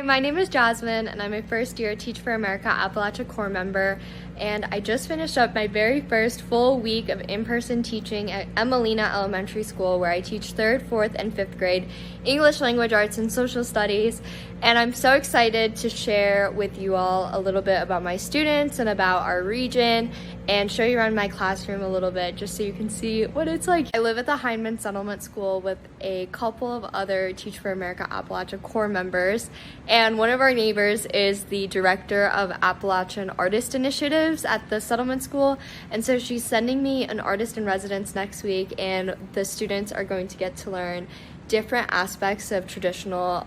my name is Jasmine, and I'm a first-year Teach for America Appalachia Corps member, and I just finished up my very first full week of in-person teaching at Emelina Elementary School, where I teach 3rd, 4th, and 5th grade English language arts and social studies. And I'm so excited to share with you all a little bit about my students and about our region and show you around my classroom a little bit just so you can see what it's like. I live at the Heinemann Settlement School with a couple of other Teach for America Appalachia Corps members, and one of our neighbors is the director of Appalachian Artist Initiatives at the Settlement School, and so she's sending me an artist in residence next week, and the students are going to get to learn different aspects of traditional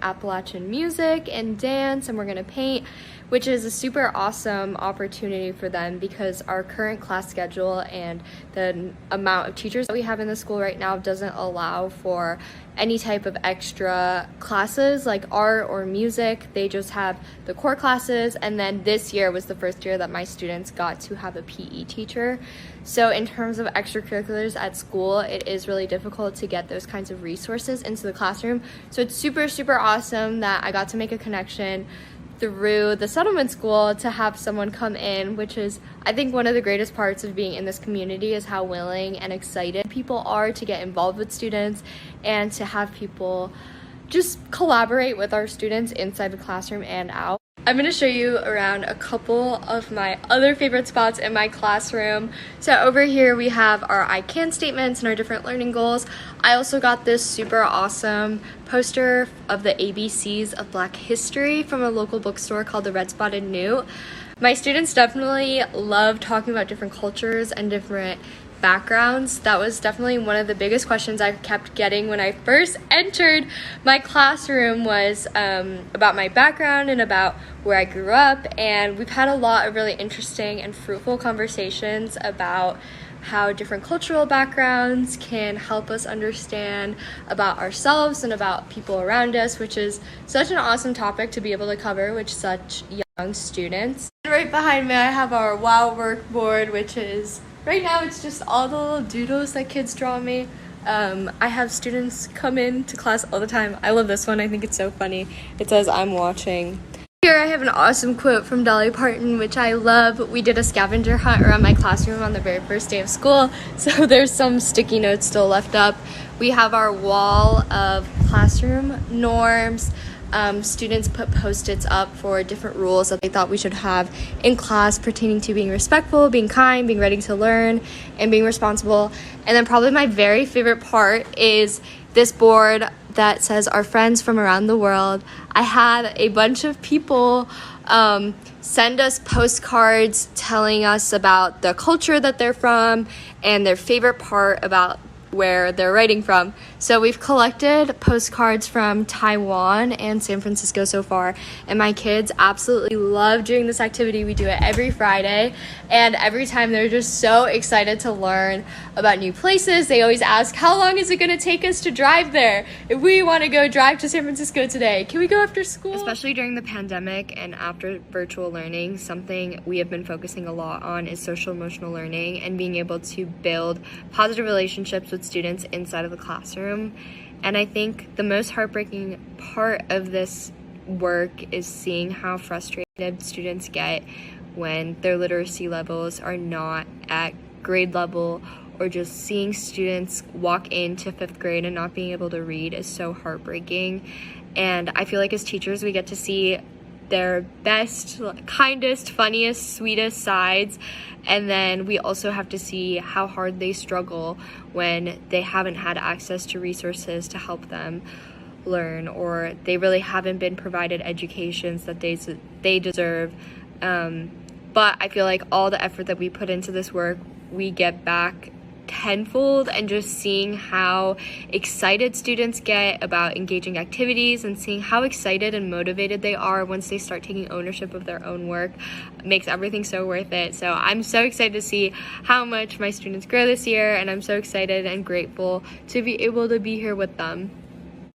Appalachian music and dance, and we're going to paint, which is a super awesome opportunity for them because our current class schedule and the amount of teachers that we have in the school right now doesn't allow for any type of extra classes like art or music. They just have the core classes, and then this year was the first year that my students got to have a PE teacher. So in terms of extracurriculars at school, it is really difficult to get those kinds of resources into the classroom. So it's super awesome that I got to make a connection through the settlement school to have someone come in, which is, I think, one of the greatest parts of being in this community is how willing and excited people are to get involved with students and to have people just collaborate with our students inside the classroom and out. I'm going to show you around a couple of my other favorite spots in my classroom. So over here we have our I can statements and our different learning goals. I also got this super awesome poster of the ABCs of Black history from a local bookstore called the Red Spotted Newt. My students definitely love talking about different cultures and different backgrounds. That was definitely one of the biggest questions I kept getting when I first entered my classroom was about my background and about where I grew up, and we've had a lot of really interesting and fruitful conversations about how different cultural backgrounds can help us understand about ourselves and about people around us, which is such an awesome topic to be able to cover with such young students. And right behind me I have our WOW workboard, which is right now it's just all the little doodles that kids draw me. I have students come in to class all the time. I love this one. I think it's so funny. It says, "I'm watching." Here I have an awesome quote from Dolly Parton, which I love. We did a scavenger hunt around my classroom on the very first day of school, so there's some sticky notes still left up. We have our wall of classroom norms. Students put post-its up for different rules that they thought we should have in class pertaining to being respectful, being kind, being ready to learn, and being responsible. And then probably my very favorite part is this board that says "Our friends from around the world." I had a bunch of people send us postcards telling us about the culture that they're from and their favorite part about where they're writing from. So we've collected postcards from Taiwan and San Francisco so far, and my kids absolutely love doing this activity. We do it every Friday, and every time they're just so excited to learn about new places. They always ask, how long is it going to take us to drive there? If we want to go drive to San Francisco today, can we go after school? Especially during the pandemic and after virtual learning, something we have been focusing a lot on is social emotional learning and being able to build positive relationships with students inside of the classroom. And I think the most heartbreaking part of this work is seeing how frustrated students get when their literacy levels are not at grade level, or just seeing students walk into 5th grade and not being able to read is so heartbreaking. And I feel like as teachers we get to see their best, kindest, funniest, sweetest sides, and then we also have to see how hard they struggle when they haven't had access to resources to help them learn, or they really haven't been provided educations that they deserve. But I feel like all the effort that we put into this work, we get back tenfold, and just seeing how excited students get about engaging activities and seeing how excited and motivated they are once they start taking ownership of their own work makes everything so worth it. So I'm so excited to see how much my students grow this year, and I'm so excited and grateful to be able to be here with them.